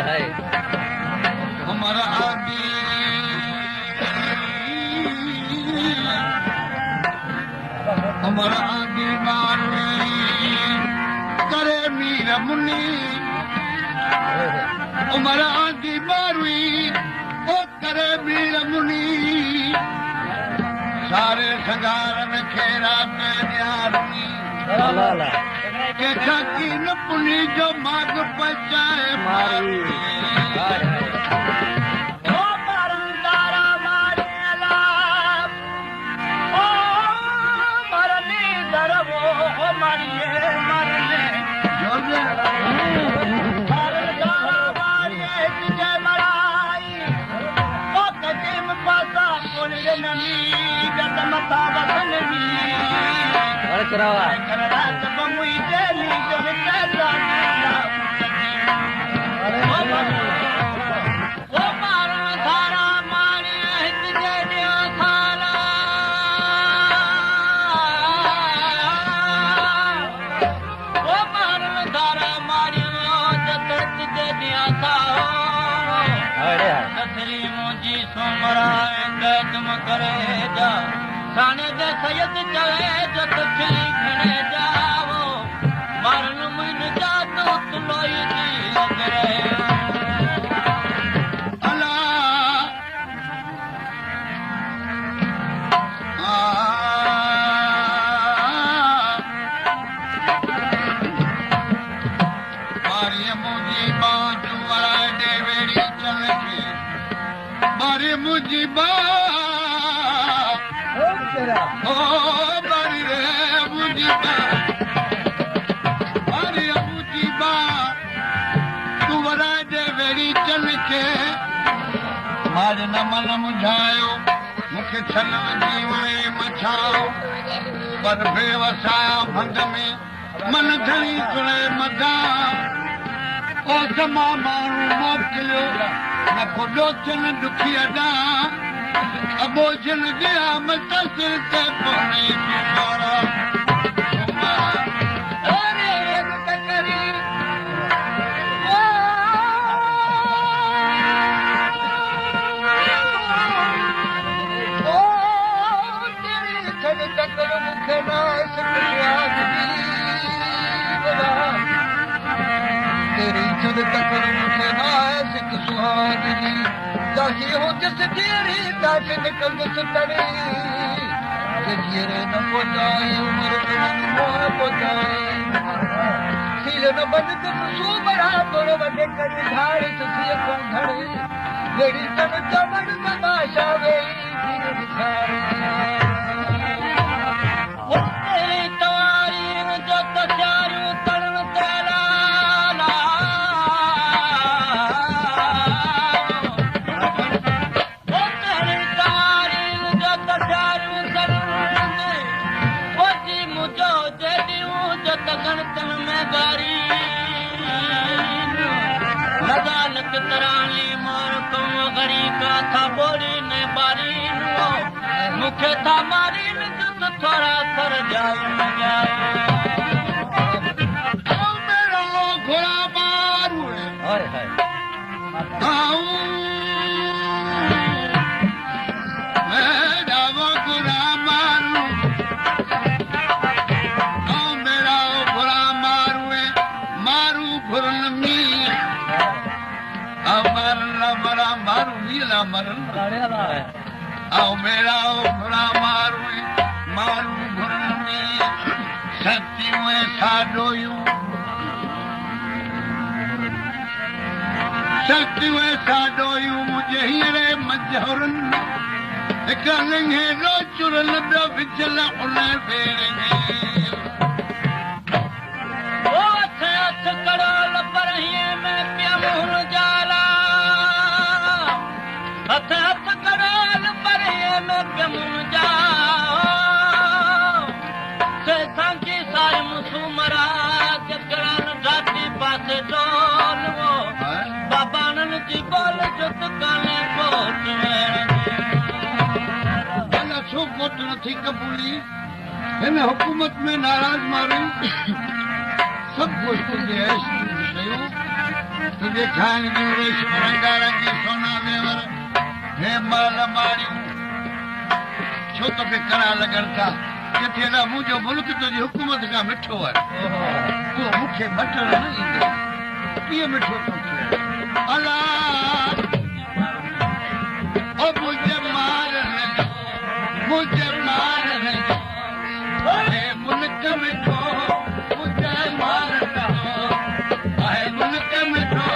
हाय हमारा आगे हमारा आगे मारवी करे मीर मुनी हमारा आगे मारवी ओ करे मीर मुनी सारे संगार में खेरा में न्यारवी के खाकी न पुनी जो माग पचाए मारवी साने दे सैयद चले जत खिली खणे जावो मारन मन जातो तुलोई दी लग रहे अला मारी मुझी बाजू वाला डेवेड़ी चले मारी मुझी ओ बारी रे मुजीबा अरे मुजीबा तू वरा दे वेरी चल के मार न मन मुझायो मुखे छन जीवणे मछाओ पर बेवसाया भंग में मन धणी सुणे मदा ओ समा माण्हू मोकिलियो न को ॾोचन दुखी अदा अबोजन गया मुतसिर ते पने तुम्हारा अरे एक ककरी ओ तेरी छड़ तकर मुखे ना सुहाग दी तेरी छड़ तकर मुखे ना सुहाग दी चाहे हो जिस तेरी ताश निकल सुतरी जीरे न पहुंचाए उम्र में मोह पहुंचाए सील न बंद कर सो बड़ा तोड़ बड़े कर झाड़ सुखिए को धड़े लेडी तन चमड़ तमाशा वे धीरे दिखाए वो तेरी तवारी जो तो चारू तन तेरा तरानी मार तुम गरीब था बोली ने बारी मुखे था मारी तो थोड़ा सर जाए मेरा घोड़ा मारू मेरा घोड़ा मारू मेरा घोड़ा मारू मारू घुरन में मरा मारू नीला मरन आओ मेरा घोड़ा मारू मारू घुरन में सतियूं साडोयूं सतियूं साडोयूं मुझे हीरे मजहरन हिक लिंगे रो चुरल ॿियो विचल उन भेड़ में हथ कड़ोल पर में पिया मुहल जाला हथ कड़ोल पर में पिया मुहल जाओ से सांची सारी मुसुमरा के करन जाती पासे डोल वो बाबानन जी बोल जुत काने कोट में अल्लाह छो कोट नथी कबूली हिन हुकूमत में नाराज मारू सब गोश्तों के ऐश कयूं तुझे खान जी रेशम रंगारंगी सोना देवर हे माल मारियूं छो तोखे कड़ा लॻनि था किथे न मुंहिंजो मुल्क तुंहिंजी हुकूमत खां मिठो आहे उहो मूंखे मटण न ईंदो कीअं मिठो थो थिए अला ओ मुंहिंजे मार हे मुल्क मिठो मुंहिंजे मार आहे मुल्क मिठो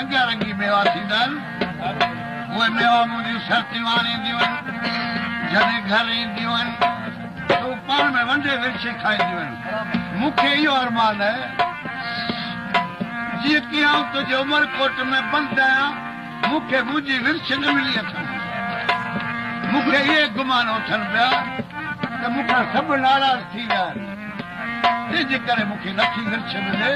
रंगारंगी मेवा थींदा आहिनि उहे मेवा मुंहिंजियूं सर्तियूं आणींदियूं आहिनि जॾहिं घर ईंदियूं आहिनि त उहे पाण में वंडे विरछे खाईंदियूं आहिनि मूंखे इहो अरमान आहे जीअं की आउं तुंहिंजे उमरकोट में बंदि आहियां मूंखे मुंहिंजी विरछ न मिली अथनि मूंखे इहे गुमान उथनि पिया त मूंखां सभु नाराज़ थी विया आहिनि तंहिंजे करे मूंखे नथी विरछ मिले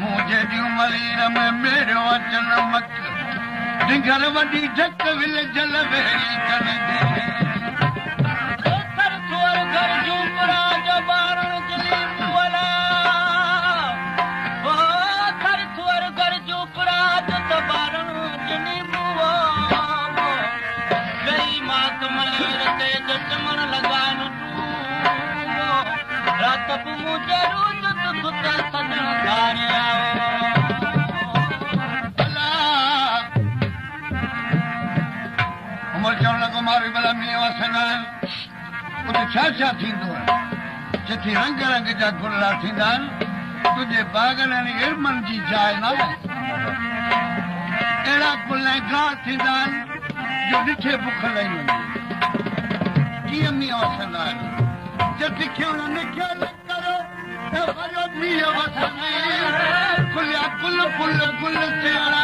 मुझे मलीर में मेरो अचन मत घर वॾी ढक विल जल वेड़ी करे छा थींदो आहे जिथे रंग रंग जा गुल थींदा आहिनि तुंहिंजे बागनि इर्मन जी जाइ न अहिड़ा गुल ऐं गाह थींदा आहिनि जो ॾिठे बुख लही वञे कीअं मींहं वसंदा आहिनि जति खियल न खियल करो त वञो मींहं वसंदे खुलिया गुल फुल गुल थियणा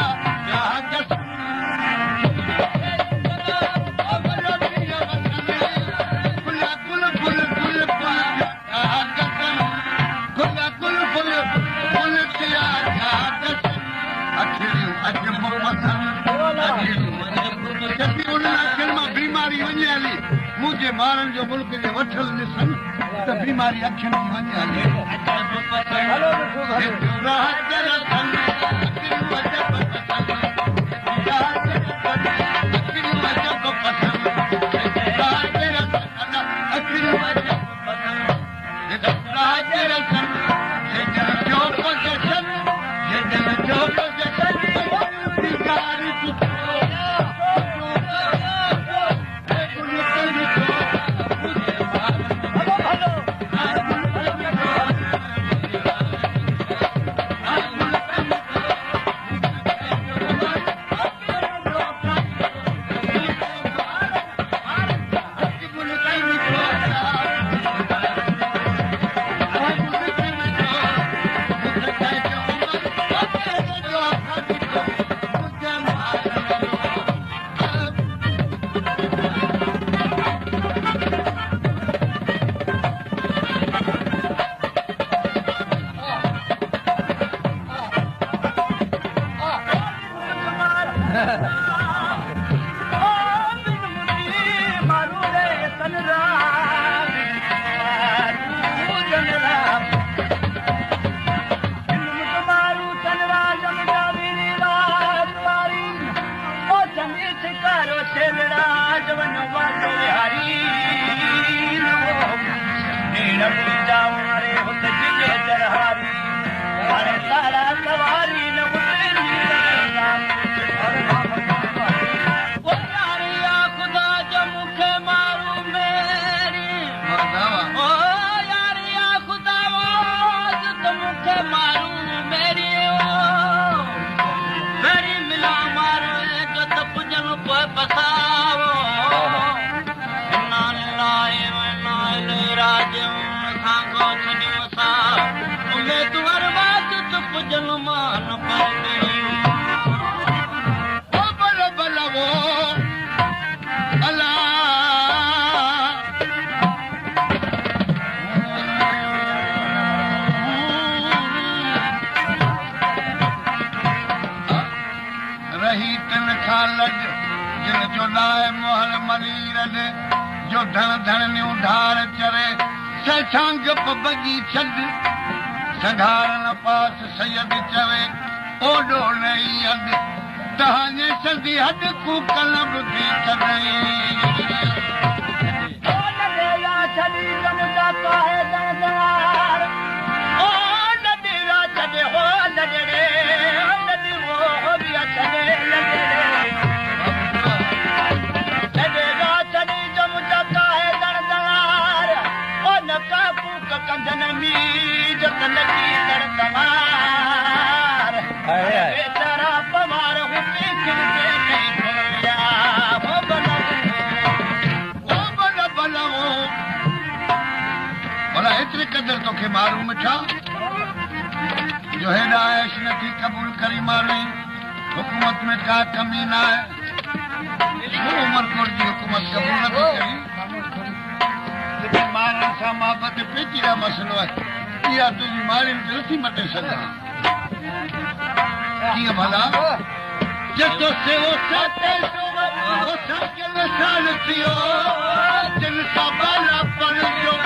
मुंहिंजे ॿारनि जो मुल्क जे वठल ॾिसनि त बीमारी अखियुनि जी वञे हले संघारन पास सैयद चवे ओडो नहीं अद तहांजे सदी हद कूकल बुधी चवे ओ नदिया छड़ी जमदा काहे दरदार ओ नदिया छड़े हो नजरे नदी वो हो बिया छड़े नजरे नदिया छड़ी जमदा काहे दरदार ओ नका कूक कंदन मी लगी लड़तमार बेचारा पमार हुते किरते नहीं खोया वो बला भला एतिरे क़दर तोखे मारूं मिठा जो हेॾा ऐश नथी क़बूल करी मारे हुकूमत में का कमी न आहे उमरकोट जी हुकूमत क़बूल नथी करी लेकिन मारनि सां मोहबत पेचीदा मसइलो आहे इहा तुंहिंजी मारियुनि खे नथी मटे सघां कीअं भला जेको सेवो साते वो सबके नशान थियो जिन साबाला पर जो